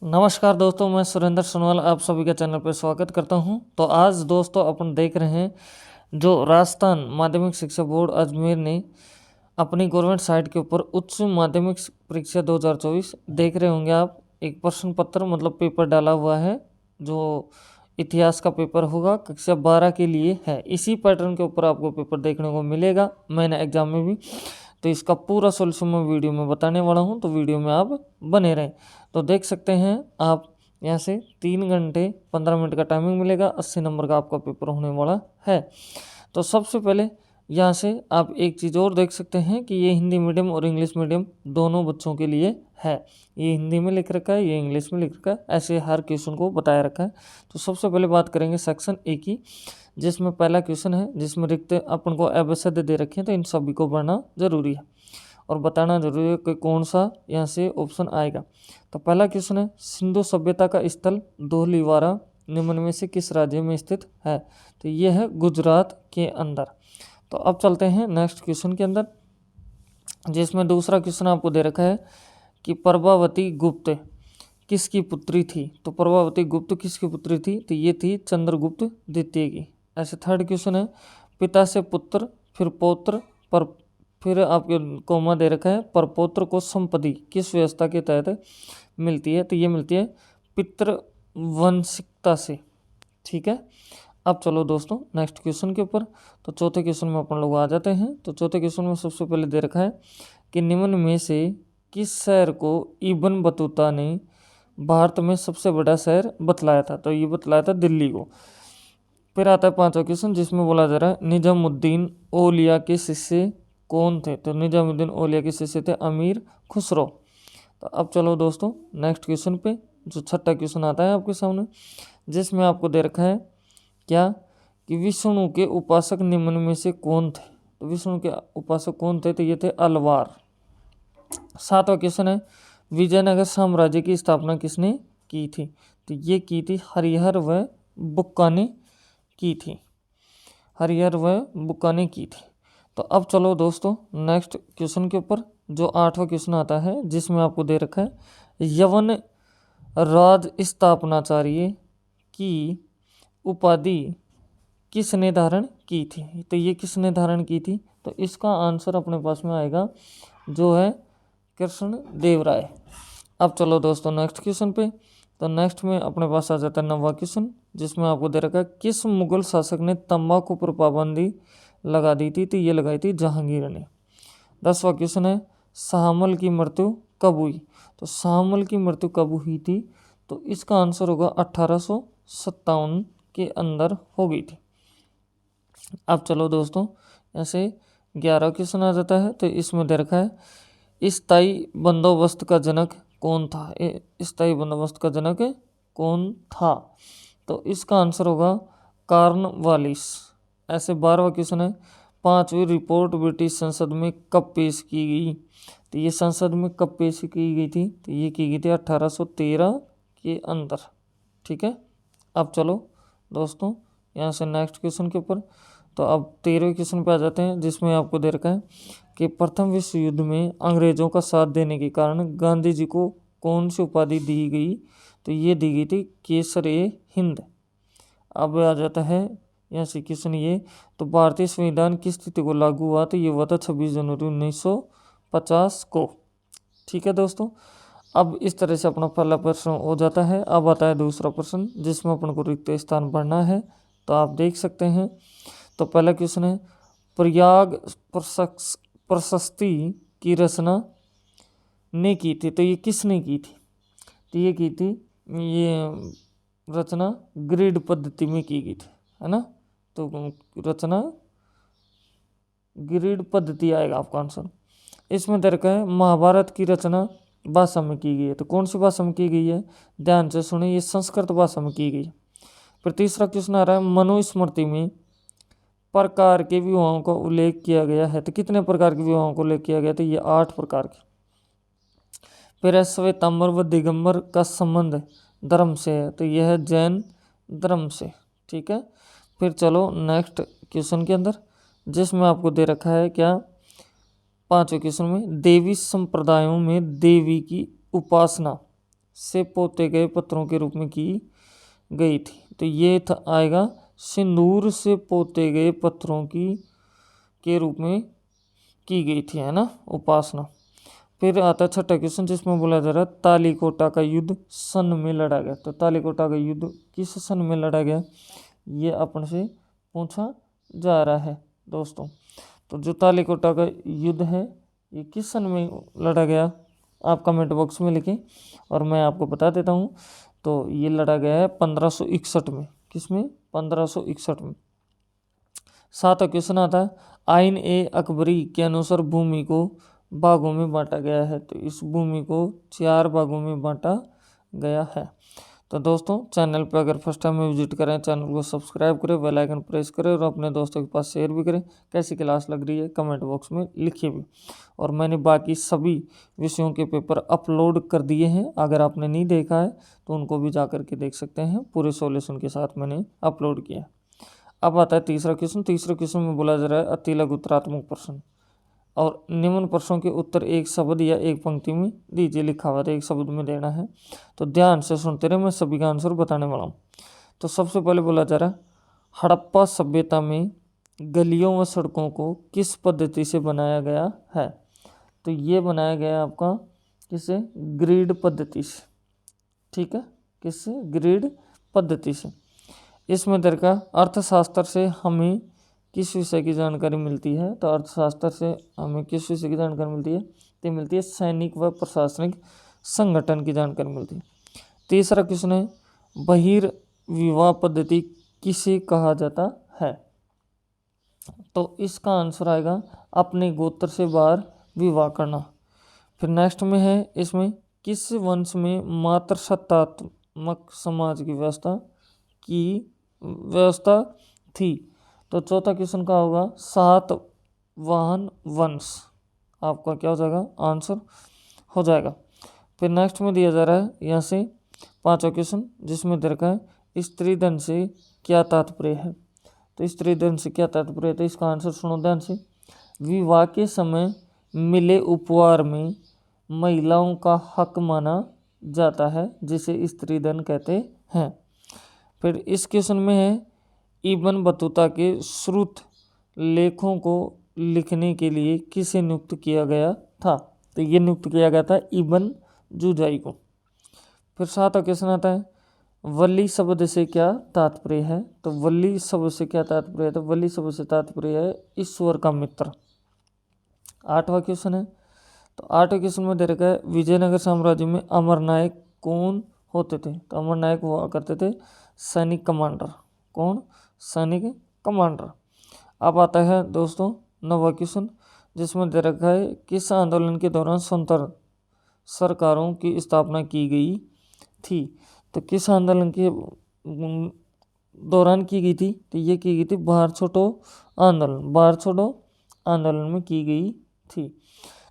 नमस्कार दोस्तों, मैं सुरेंद्र सोनवाल आप सभी का चैनल पर स्वागत करता हूं। तो आज दोस्तों अपन देख रहे हैं जो राजस्थान माध्यमिक शिक्षा बोर्ड अजमेर ने अपनी गवर्नमेंट साइट के ऊपर उच्च माध्यमिक परीक्षा 2024 देख रहे होंगे आप। एक प्रश्न पत्र मतलब पेपर डाला हुआ है जो इतिहास का पेपर होगा, कक्षा 12 के लिए है। इसी पैटर्न के ऊपर आपको पेपर देखने को मिलेगा मैंने एग्जाम में भी। तो इसका पूरा सोल्यूशन मैं वीडियो में बताने वाला हूं, तो वीडियो में आप बने रहें। तो देख सकते हैं आप यहाँ से 3 घंटे 15 मिनट का टाइमिंग मिलेगा। 80 नंबर का आपका पेपर होने वाला है। तो सबसे पहले यहाँ से आप एक चीज़ और देख सकते हैं कि ये हिंदी मीडियम और इंग्लिश मीडियम दोनों बच्चों के लिए है। ये हिंदी में लिख रखा है, ये इंग्लिश में लिख रखा है, ऐसे हर क्वेश्चन को बताया रखा है। तो सबसे पहले बात करेंगे सेक्शन ए की, जिसमें पहला क्वेश्चन है जिसमें रिक्त अपन को अवश्य दे रखे हैं। तो इन सभी को पढ़ना जरूरी है और बताना जरूरी है कि कौन सा यहाँ से ऑप्शन आएगा। तो पहला क्वेश्चन है, सिंधु सभ्यता का स्थल धौलीवारा निम्न में से किस राज्य में स्थित है? तो ये है गुजरात के अंदर। तो अब चलते हैं नेक्स्ट क्वेश्चन के अंदर, जिसमें दूसरा क्वेश्चन आपको दे रखा है कि प्रभावती गुप्त किसकी पुत्री थी? तो प्रभावती गुप्त किसकी पुत्री थी? तो ये थी चंद्रगुप्त द्वितीय की। ऐसे थर्ड क्वेश्चन है, पिता से पुत्र फिर पौत्र पर फिर आपके कोमा दे रखा है, परपौत्र को संपत्ति किस व्यवस्था के तहत मिलती है? तो ये मिलती है पितृवंशिकता से। ठीक है। अब चलो दोस्तों नेक्स्ट क्वेश्चन के ऊपर। तो चौथे क्वेश्चन में अपन लोग आ जाते हैं। तो चौथे क्वेश्चन में सबसे पहले दे रखा है कि निम्न में से किस शहर को इब्न बतूता ने भारत में सबसे बड़ा शहर बतलाया था? तो ये बतलाया था दिल्ली को। फिर आता है पांचवा क्वेश्चन, जिसमें बोला जा रहा है निजामुद्दीन औलिया के शिष्य कौन थे? तो निजामुद्दीन औलिया के शिष्य थे अमीर खुसरो। तो अब चलो दोस्तों नेक्स्ट क्वेश्चन पे, जो छठा क्वेश्चन आता है आपके सामने, जिसमें आपको दे रखा है क्या कि विष्णु के उपासक निम्न में से कौन थे? तो विष्णु के उपासक कौन थे? तो ये थे अलवार। सातवां क्वेश्चन है, विजयनगर साम्राज्य की स्थापना किसने की थी? तो ये की थी हरिहर व बुक्का ने की थी। हरिहर व बुक्का ने की थी। तो अब चलो दोस्तों नेक्स्ट क्वेश्चन के ऊपर, जो आठवां क्वेश्चन आता है, जिसमें आपको दे रखा है यवन राज स्थापनाचार्य की उपाधि किसने धारण की थी? तो ये किसने धारण की थी? तो इसका आंसर अपने पास में आएगा जो है कृष्ण देव राय। अब चलो दोस्तों नेक्स्ट क्वेश्चन पे। तो नेक्स्ट में अपने पास आ जाता है नौवां क्वेश्चन, जिसमें आपको दे रखा है किस मुगल शासक ने तंबाकू पर पाबंदी लगा दी थी? तो ये लगाई थी जहांगीर ने। 10वां क्वेश्चन है, शाहमल की मृत्यु कब हुई? तो शाहमल की मृत्यु कब हुई थी? तो इसका आंसर होगा 1857 के अंदर हो गई थी। अब चलो दोस्तों ऐसे 11 क्वेश्चन आ जाता है। तो इसमें दे रखा है स्थायी बंदोबस्त का जनक कौन था? स्थायी बंदोबस्त का जनक कौन था? तो इसका आंसर होगा कॉर्नवालिस। ऐसे 12वां क्वेश्चन है, पांचवी रिपोर्ट ब्रिटिश संसद में कब पेश की गई? तो ये संसद में कब पेश की गई थी? तो ये की गई थी 1813 के अंदर। ठीक है। अब चलो दोस्तों यहाँ से नेक्स्ट क्वेश्चन के ऊपर। तो अब 13वें क्वेश्चन पे आ जाते हैं, जिसमें आपको दे रखा है कि प्रथम विश्व युद्ध में अंग्रेजों का साथ देने के कारण गांधी जी को कौन सी उपाधि दी गई? तो ये दी गई थी केसर ए हिंद। अब आ जाता है यहाँ से क्वेश्चन ये, तो भारतीय संविधान किस तिथि को लागू हुआ? तो ये हुआ था 26 जनवरी 1950 को। ठीक है दोस्तों, अब इस तरह से अपना पहला प्रश्न हो जाता है। अब आता है दूसरा प्रश्न, जिसमें अपन को रिक्त स्थान पढ़ना है। तो आप देख सकते हैं। तो पहला क्वेश्चन है, प्रयाग प्रशस्ति की रचना ने की थी? तो ये किसने की थी? तो ये की थी, ये रचना ग्रिड पद्धति में की गई थी, है ना। तो रचना ग्रिड पद्धति आएगा आपका आंसर। इसमें दे रखा है महाभारत की रचना भाषा में की गई है। तो कौन सी भाषा में की गई है? ध्यान से सुनिए, ये संस्कृत भाषा में की गई है। फिर तीसरा क्वेश्चन आ रहा है, मनुस्मृति में प्रकार के विवाहों का उल्लेख किया गया है। तो कितने प्रकार के विवाहों को उल्लेख किया गया? तो ये 8 प्रकार के। फिर श्वेतांबर व दिगंबर का संबंध धर्म से है। तो यह है जैन धर्म से। ठीक है। फिर चलो नेक्स्ट क्वेश्चन के अंदर, जिसमें आपको दे रखा है क्या, 5वें क्वेश्चन में देवी संप्रदायों में देवी की उपासना से पोते गए पत्थरों के रूप में की गई थी। तो ये आएगा सिंदूर से पोते गए पत्थरों की के रूप में की गई थी, है ना, उपासना। फिर आता है छठा क्वेश्चन, जिसमें बोला जा रहा है तालीकोटा का युद्ध सन में लड़ा गया। तो तालीकोटा का युद्ध किस सन में लड़ा गया, ये अपन से पूछा जा रहा है दोस्तों। तो जो तालीकोटा का युद्ध है ये किस सन में लड़ा गया, आप कमेंट बॉक्स में लिखें और मैं आपको बता देता हूँ। तो ये लड़ा गया है 1561 में। किसमें? 1561 में। सातवां क्वेश्चन आता है आइन ए अकबरी के अनुसार भूमि को भागों में बांटा गया है। तो इस भूमि को 4 भागों में बांटा गया है। तो दोस्तों चैनल पर अगर फर्स्ट टाइम में विजिट करें, चैनल को सब्सक्राइब करें, बेल आइकन प्रेस करें और अपने दोस्तों के पास शेयर भी करें। कैसी क्लास लग रही है कमेंट बॉक्स में लिखिए भी। और मैंने बाकी सभी विषयों के पेपर अपलोड कर दिए हैं, अगर आपने नहीं देखा है तो उनको भी जा कर के देख सकते हैं, पूरे सॉल्यूशन के साथ मैंने अपलोड किया। अब आता है तीसरा क्वेश्चन। तीसरे क्वेश्चन में बोला जा रहा है अति लघु उत्तरात्मक प्रश्न और निम्न प्रश्नों के उत्तर एक शब्द या एक पंक्ति में दीजिए। लिखा हुआ था एक शब्द में देना है, तो ध्यान से सुनते रहे, मैं सभी का आंसर बताने वाला हूँ। तो सबसे पहले बोला जा रहा है हड़प्पा सभ्यता में गलियों व सड़कों को किस पद्धति से बनाया गया है। तो ये बनाया गया आपका किससे? ग्रिड पद्धति से। ठीक है, किससे? ग्रिड पद्धति से। इसमें दर का अर्थशास्त्र से हमें किस विषय की जानकारी मिलती है। तो अर्थशास्त्र से हमें किस विषय की जानकारी मिलती है? तो मिलती है सैनिक व प्रशासनिक संगठन की जानकारी मिलती है। तीसरा क्वेश्चन है बहिर्विवाह पद्धति किसे कहा जाता है। तो इसका आंसर आएगा अपने गोत्र से बाहर विवाह करना। फिर नेक्स्ट में है इसमें किस वंश में मातृसत्तात्मक समाज की व्यवस्था थी। तो चौथा क्वेश्चन का होगा सातवाहन वंश। आपका क्या हो जाएगा? आंसर हो जाएगा। फिर नेक्स्ट में दिया जा रहा है यहाँ से पांचवा क्वेश्चन, जिसमें दे रखा है स्त्री धन से क्या तात्पर्य है। तो स्त्री धन से क्या तात्पर्य है, तो इसका आंसर सुनो ध्यान से। विवाह के समय मिले उपहार में महिलाओं का हक माना जाता है, जिसे स्त्री धन कहते हैं। फिर इस क्वेश्चन में है इब्न बतूता के श्रुत लेखों को लिखने के लिए किसे नियुक्त किया गया था। तो ये नियुक्त किया गया था इब्न जुजाई को। फिर सातवां क्वेश्चन आता है वली शब्द से क्या तात्पर्य है। तो वली शब्द से क्या तात्पर्य है, तो वली शब्द से तात्पर्य है ईश्वर का मित्र। आठवां क्वेश्चन है, तो आठवें क्वेश्चन में दे रखा है विजयनगर साम्राज्य में अमरनायक कौन होते थे। तो अमरनायक हुआ करते थे सैनिक कमांडर। कौन? सैनिक कमांडर। अब आता है दोस्तों नौवां क्वेश्चन, जिसमें दे रखा है किस आंदोलन के दौरान स्वतंत्र सरकारों की स्थापना की गई थी। तो किस आंदोलन के दौरान की गई थी, तो ये की गई थी भारत छोड़ो आंदोलन। भारत छोड़ो आंदोलन में की गई थी।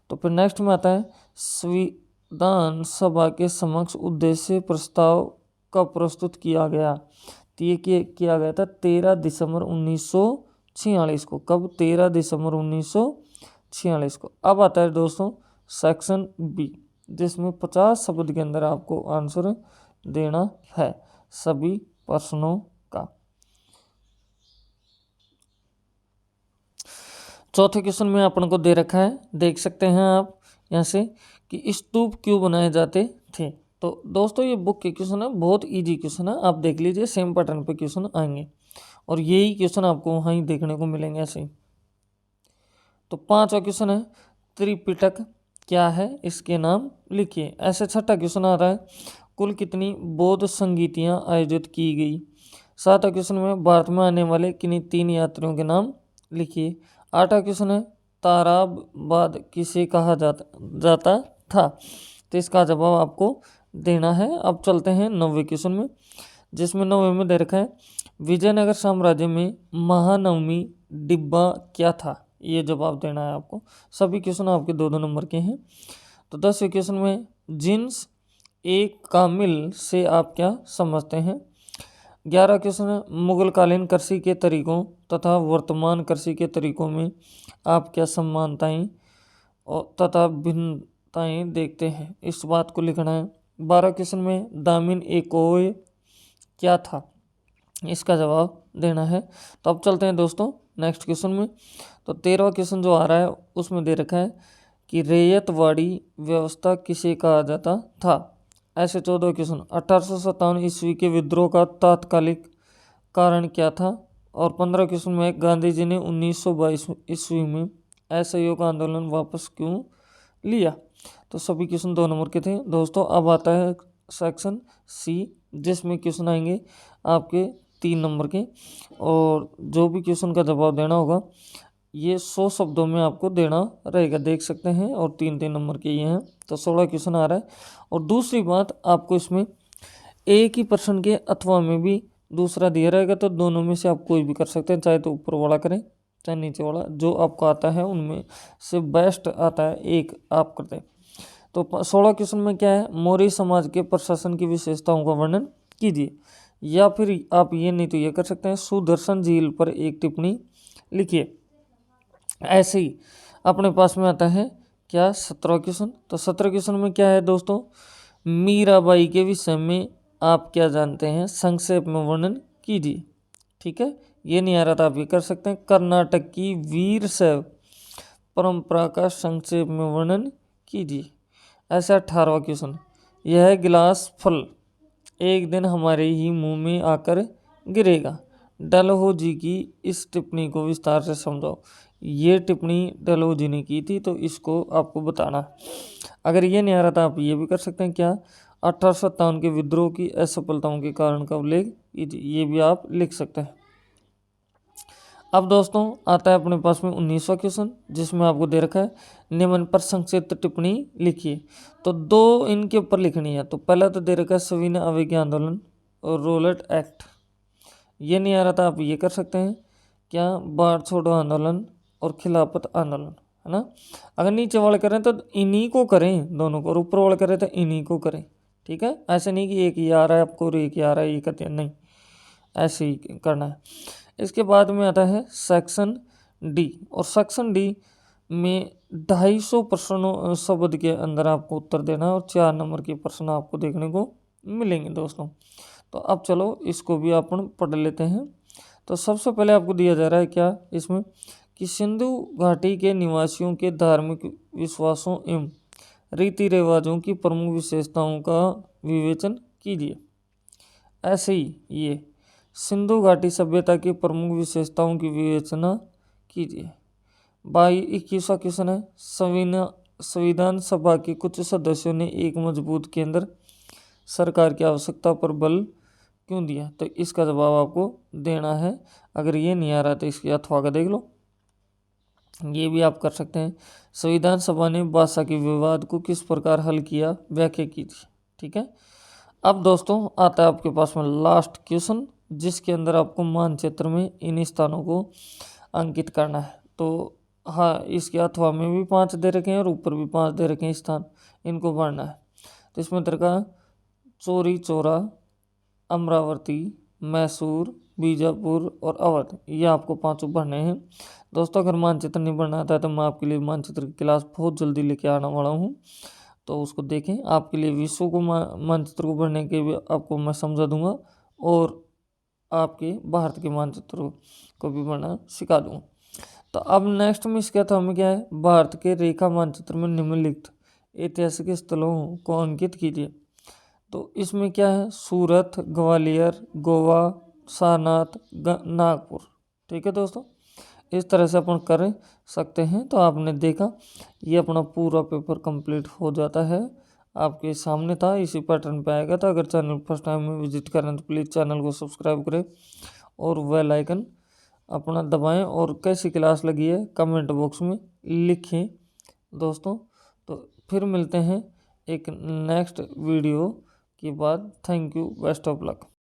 तो फिर नेक्स्ट में आता है संविधान सभा के समक्ष उद्देश्य प्रस्ताव कब प्रस्तुत किया गया। तो ये किया गया था 13 दिसंबर 1946 को। कब? 13 दिसंबर 1946 को। अब आता है दोस्तों सेक्शन बी, जिसमें 50 शब्द के अंदर आपको आंसर देना है सभी प्रश्नों का। चौथे क्वेश्चन में अपन को दे रखा है, देख सकते हैं आप यहाँ से, कि स्तूप क्यों बनाए जाते थे। तो दोस्तों ये बुक के क्वेश्चन है, बहुत इजी क्वेश्चन है, आप देख लीजिए सेम पैटर्न पे क्वेश्चन आएंगे और यही क्वेश्चन आपको वहाँ ही देखने को मिलेंगे ऐसे। तो पांचवा क्वेश्चन है त्रिपिटक क्या है, इसके नाम लिखिए। ऐसे छठा क्वेश्चन आ रहा है कुल कितनी बौद्ध संगीतियाँ आयोजित की गई। सातवां क्वेश्चन में भारत में आने वाले किन्हीं 3 यात्रियों के नाम लिखिए। आठवां क्वेश्चन है ताराबाद किसे कहा जाता था। तो इसका जवाब आपको देना है। अब चलते हैं 9वें क्वेश्चन में, जिसमें 9वें में दे रखा है विजयनगर साम्राज्य में महानवमी डिब्बा क्या था। ये जवाब देना है आपको। सभी क्वेश्चन आपके 2-2 नंबर के हैं। तो 10वें क्वेश्चन में जिन्स एक कामिल से आप क्या समझते हैं। 11 क्वेश्चन है मुगल कालीन कृषि के तरीकों तथा वर्तमान कृषि के तरीकों में आप क्या समानताएं और तथा भिन्नताएं देखते हैं, इस बात को लिखना है। 12 क्वेश्चन में दामिन एकोय क्या था, इसका जवाब देना है। तो अब चलते हैं दोस्तों नेक्स्ट क्वेश्चन में। तो 13वां क्वेश्चन जो आ रहा है उसमें दे रखा है कि रैयतवाड़ी व्यवस्था किसे कहा जाता था। ऐसे 14 क्वेश्चन। 1857 ईस्वी के विद्रोह का तात्कालिक कारण क्या था। और 15 क्वेश्चन में गांधी जी ने 1922 ईस्वी में असहयोग आंदोलन वापस क्यों लिया। तो सभी क्वेश्चन 2 नंबर के थे दोस्तों। अब आता है सेक्शन सी, जिसमें क्वेश्चन आएंगे आपके 3 नंबर के, और जो भी क्वेश्चन का जवाब देना होगा ये 100 शब्दों में आपको देना रहेगा, देख सकते हैं, और 3-3 नंबर के ये हैं। तो 16 क्वेश्चन आ रहा है। और दूसरी बात, आपको इसमें एक ही प्रश्न के अथवा में भी दूसरा दिया रहेगा, तो दोनों में से आप कोई भी कर सकते हैं, चाहे तो ऊपर वाला करें चाहे नीचे वाला, जो आपको आता है उनमें से बेस्ट आता है एक आप करते हैं। तो 16 क्वेश्चन में क्या है, मौर्य समाज के प्रशासन की विशेषताओं का वर्णन कीजिए। या फिर आप ये नहीं तो ये कर सकते हैं, सुदर्शन झील पर एक टिप्पणी लिखिए। ऐसे ही अपने पास में आता है क्या 17 क्वेश्चन। तो 17 क्वेश्चन में क्या है दोस्तों, मीराबाई के विषय में आप क्या जानते हैं, संक्षेप में वर्णन कीजिए। ठीक है, ये नहीं आ रहा था आप ये कर सकते हैं। कर्नाटक की वीर शैव परंपरा का संक्षेप में वर्णन कीजिए। ऐसा 18वां क्वेश्चन, यह गिलास फल एक दिन हमारे ही मुंह में आकर गिरेगा। डलहौजी की इस टिप्पणी को विस्तार से समझाओ। ये टिप्पणी डलहौजी ने की थी, तो इसको आपको बताना। अगर ये नहीं आ रहा था आप ये भी कर सकते हैं क्या, 1857 के विद्रोह की असफलताओं के कारण का उल्लेख ये भी आप लिख सकते हैं। अब दोस्तों आता है अपने पास में 19वां क्वेश्चन, जिसमें आपको दे रखा है निम्न पर संक्षिप्त टिप्पणी लिखिए। तो 2 इनके ऊपर लिखनी है। तो पहला तो दे रखा है सविनय अवज्ञा आंदोलन और रोलेट एक्ट। ये नहीं आ रहा था आप ये कर सकते हैं क्या, बाढ़ छोड़ो आंदोलन और खिलाफत आंदोलन, है ना। अगर नीचे वाले करें तो इन्हीं को करें दोनों को, और ऊपर वाले करें तो इन्हीं को करें। ठीक है, ऐसे नहीं कि एक ही आ रहा है आपको और एक ही आ रहा है ये करते हैं, नहीं, ऐसे ही करना है। इसके बाद में आता है सेक्शन डी, और सेक्शन डी में 250 प्रश्नों शब्द के अंदर आपको उत्तर देना है, और 4 नंबर के प्रश्न आपको देखने को मिलेंगे दोस्तों। तो अब चलो इसको भी अपन पढ़ लेते हैं। तो सबसे पहले आपको दिया जा रहा है क्या इसमें, कि सिंधु घाटी के निवासियों के धार्मिक विश्वासों एवं रीति रिवाजों की प्रमुख विशेषताओं का विवेचन कीजिए। ऐसे ही ये सिंधु घाटी सभ्यता की प्रमुख विशेषताओं की विवेचना कीजिए। 21वां क्वेश्चन है, संविधान सभा के कुछ सदस्यों ने एक मजबूत केंद्र सरकार की आवश्यकता पर बल क्यों दिया। तो इसका जवाब आपको देना है। अगर ये नहीं आ रहा तो इसके अथवा का देख लो, ये भी आप कर सकते हैं। संविधान सभा ने भाषा के विवाद को किस प्रकार हल किया, व्याख्या कीजिए। ठीक है, अब दोस्तों आता है आपके पास में लास्ट क्वेश्चन, जिसके अंदर आपको मानचित्र में इन स्थानों को अंकित करना है। तो हाँ, इसके अथवा में भी 5 दे रखे हैं और ऊपर भी 5 दे रखे हैं स्थान, इनको भरना है। तो इसमें तरह चोरी चौरा, अमरावती, मैसूर, बीजापुर और अवध, ये आपको 5 भरने हैं दोस्तों। अगर मानचित्र नहीं बनना आता है तो मैं आपके लिए मानचित्र की क्लास बहुत जल्दी लेके आने वाला हूँ, तो उसको देखें। आपके लिए विश्व को मानचित्र को भरने के भी आपको मैं समझा दूंगा, और आपके भारत के मानचित्र को भी भरना सिखा दूंगा। तो अब नेक्स्ट में इसका था हमें क्या है, भारत के रेखा मानचित्र में निम्नलिखित ऐतिहासिक स्थलों को अंकित कीजिए। तो इसमें क्या है, सूरत, ग्वालियर, गोवा, सारनाथ, नागपुर। ठीक है दोस्तों, इस तरह से अपन कर सकते हैं। तो आपने देखा ये अपना पूरा पेपर कंप्लीट हो जाता है, आपके सामने था, इसी पैटर्न पे आएगा। तो अगर चैनल फर्स्ट टाइम में विजिट करें तो प्लीज़ चैनल को सब्सक्राइब करें और बेल आइकन अपना दबाएं, और कैसी क्लास लगी है कमेंट बॉक्स में लिखें दोस्तों। तो फिर मिलते हैं एक नेक्स्ट वीडियो के बाद। Thank you, best of luck.